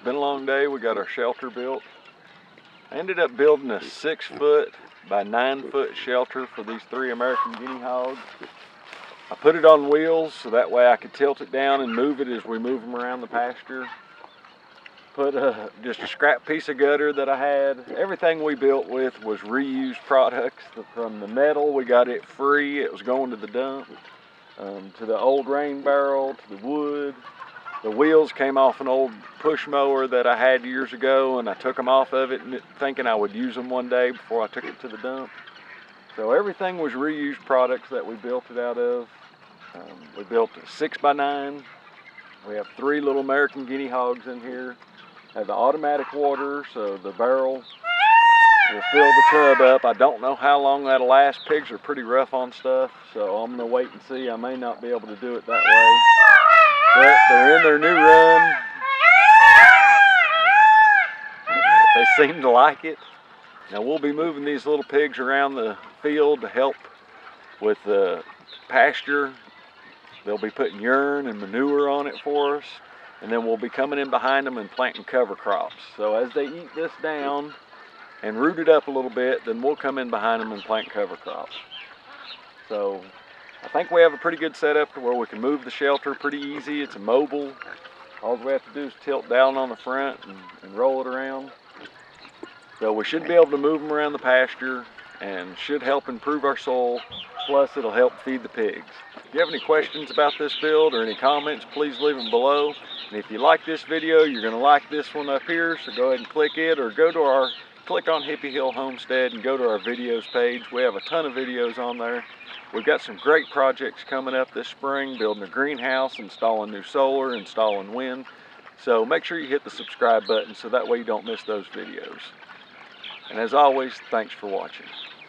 been a long day. We got our shelter built. I ended up building a 6-foot by 9-foot shelter for these 3 American Guinea Hogs. I put it on wheels so that way I could tilt it down and move it as we move them around the pasture. Put just a scrap piece of gutter that I had. Everything we built with was reused products. From the metal, we got it free. It was going to the dump. To the old rain barrel, to the wood. The wheels came off an old push mower that I had years ago, and I took them off of it thinking I would use them one day before I took it to the dump. So everything was reused products that we built it out of. We built a 6x9. We have 3 little American Guinea Hogs in here. Have the automatic water, so the barrel will fill the tub up. I don't know how long that'll last. Pigs are pretty rough on stuff, so I'm gonna wait and see. I may not be able to do it that way. But they're in their new run. They seem to like it. Now we'll be moving these little pigs around the field to help with the pasture. They'll be putting urine and manure on it for us. And then we'll be coming in behind them and planting cover crops. So as they eat this down and root it up a little bit, then we'll come in behind them and plant cover crops. So I think we have a pretty good setup to where we can move the shelter pretty easy. It's a mobile. All we have to do is tilt down on the front and roll it around. So we should be able to move them around the pasture and should help improve our soil. Plus it'll help feed the pigs. If you have any questions about this build or any comments, please leave them below. And if you like this video, you're going to like this one up here, so go ahead and click it, or click on Hippie Hill Homestead and go to our videos page. We have a ton of videos on there. We've got some great projects coming up this spring, building a greenhouse, installing new solar, installing wind. So make sure you hit the subscribe button so that way you don't miss those videos. And as always, thanks for watching.